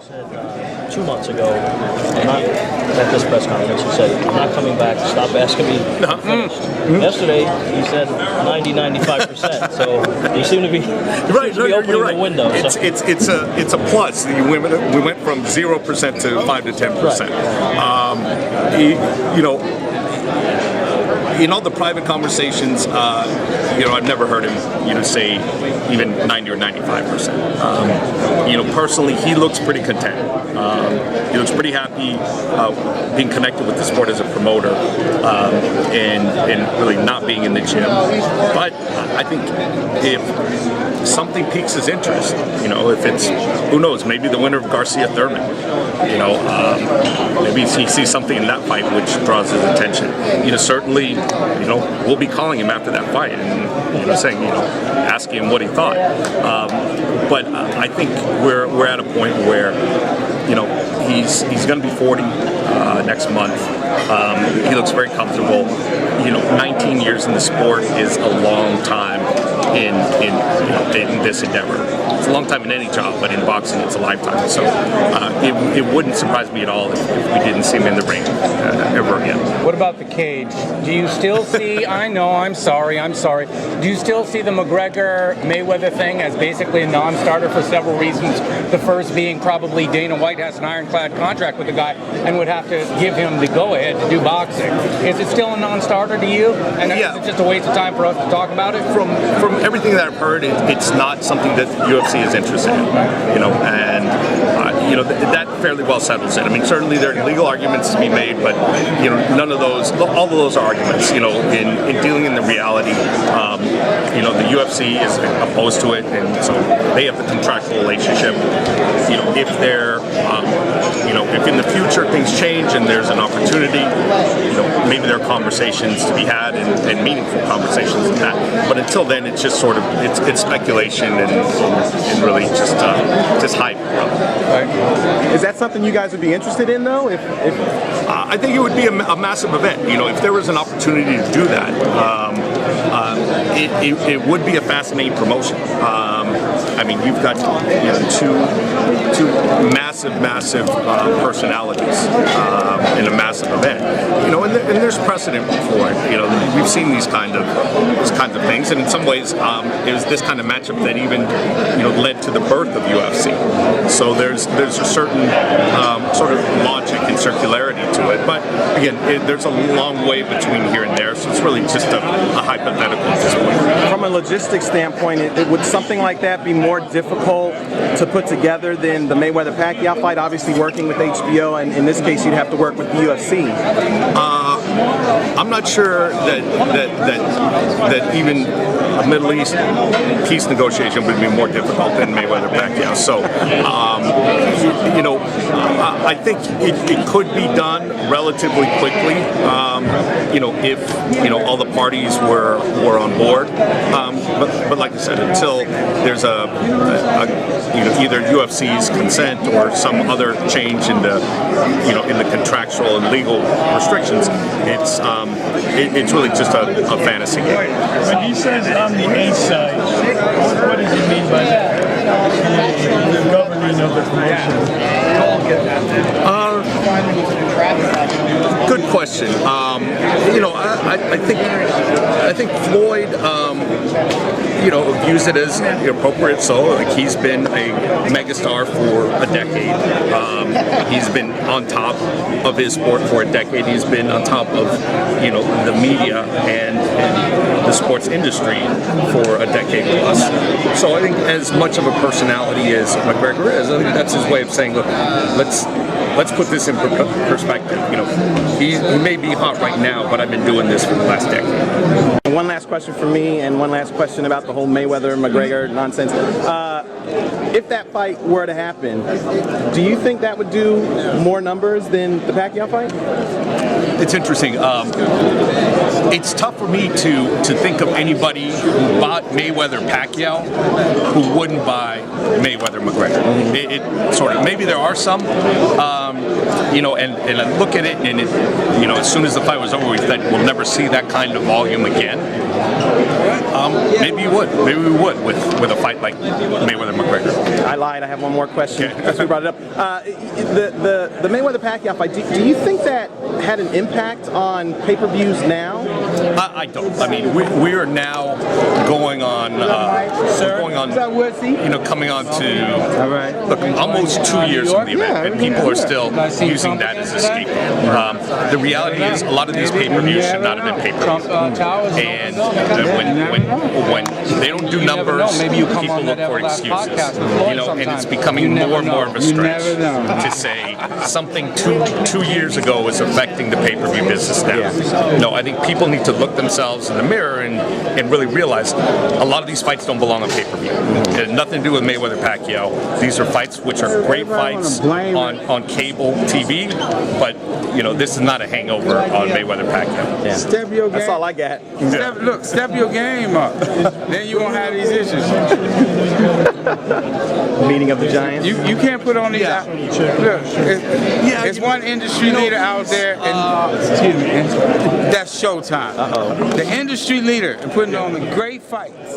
said 2 months ago, I'm not at this press conference, he said, I'm not coming back, stop asking me if I'm finished. Yesterday, he said 90-95%, so you seem to be, opening the window. It's a plus. We went from 0% to 5 to 10%. Right. In all the private conversations, I've never heard him, say even 90 or 95%. Personally, he looks pretty content. He looks pretty happy being connected with the sport as a promoter and really not being in the gym. But I think if something piques his interest, if it's, who knows, maybe the winner of Garcia Thurman, maybe he sees something in that fight which draws his attention. Certainly, we'll be calling him after that fight and saying, asking him what he thought. But I think we're at a point where, he's going to be 40 next month. He looks very comfortable. 19 years in the sport is a long time in this endeavor. It's a long time in any job, but in boxing it's a lifetime. So it wouldn't surprise me at all if we didn't see him in the ring ever again. What about the cage? Do you still see, I know, I'm sorry. Do you still see the Mcgregor-Mayweather thing as basically a non-starter for several reasons? The first being probably Dana White has an ironclad contract with the guy and would have to give him the go-ahead to do boxing. Is it still a non-starter to you? And is it just a waste of time for us to talk about it? From everything that I've heard, it's not something that UFC is interested in, and that fairly well settles it. I mean, certainly there are legal arguments to be made, but none of those, all of those are arguments. In dealing in the reality, the UFC is opposed to it, and so they have the contractual relationship. If they're, if in the future things change and there's an opportunity, maybe there are conversations to be had and meaningful conversations in that. But until then, it's just sort of it's speculation and really just hype. Right. Is that something you guys would be interested in, though? If I think it would be a massive event. If there was an opportunity to do that, it would be a fascinating promotion. I mean, you've got two massive personalities in a massive event. And there's precedent for it. We've seen these kinds of things, and in some ways, it was this kind of matchup that even led to the birth of UFC. So there's a certain sort of logic and circularity to it. But again, there's a long way between here and there, so it's really just a hypothetical at this point. From a logistics standpoint, would something like that be more difficult to put together than the Mayweather-Pacquiao fight? Obviously, working with HBO, and in this case, you'd have to work with the UFC. I'm not sure that even a Middle East peace negotiation would be more difficult than Mayweather-Pacquiao. So, I think it could be done relatively quickly. If all the parties were on board. But like I said, until there's either UFC's consent or some other change in the contractual and legal restrictions, it's really just a fantasy game. When he says on the A side, what does he mean by that? The governing of the promotion. Good question. I think Floyd, views it as appropriate. So, like, he's been a megastar for a decade. He's been on top of his sport for a decade. He's been on top of the media and the sports industry for a decade plus. So I think as much of a personality as McGregor is, I think that's his way of saying, look, let's put this in perspective. He may be hot right now, but I've been doing this for the last decade. One last question for me, and one last question about the whole Mayweather-McGregor nonsense. If that fight were to happen, do you think that would do more numbers than the Pacquiao fight? It's interesting. It's tough for me to think of anybody who bought Mayweather-Pacquiao who wouldn't buy Mayweather-McGregor. It sort of, maybe there are some, and I look at it, and as soon as the fight was over, we said we'll never see that kind of volume again. Maybe you would. Maybe we would with a fight like Mayweather-McGregor. I lied. I have one more question. Okay. Since we brought it up. The Mayweather-Pacquiao fight. Do you think that had an impact on pay-per-views now? I don't. I mean, we are now going on. We're going on. Coming on to look, almost 2 years from the event, and people are still using that as a scapegoat. The reality is, a lot of these pay-per-views should not have been pay-per-views, and when they don't do numbers, people look for excuses. And it's becoming more and more of a stretch to say something two years ago was affecting the pay-per-view business now. No, I think people need to look themselves in the mirror and really realize a lot of these fights don't belong on pay-per-view. It had nothing to do with Mayweather-Pacquiao. These are fights which are great fights on cable TV, but this is not a hangover on Mayweather-Pacquiao. Yeah. Step your game. That's all I got. Step your game up. Then you won't have these issues. Meeting of the Giants. You can't put on these. Look, it's one industry leader out there, and excuse me, that's Showtime. The industry leader and putting on the great fights.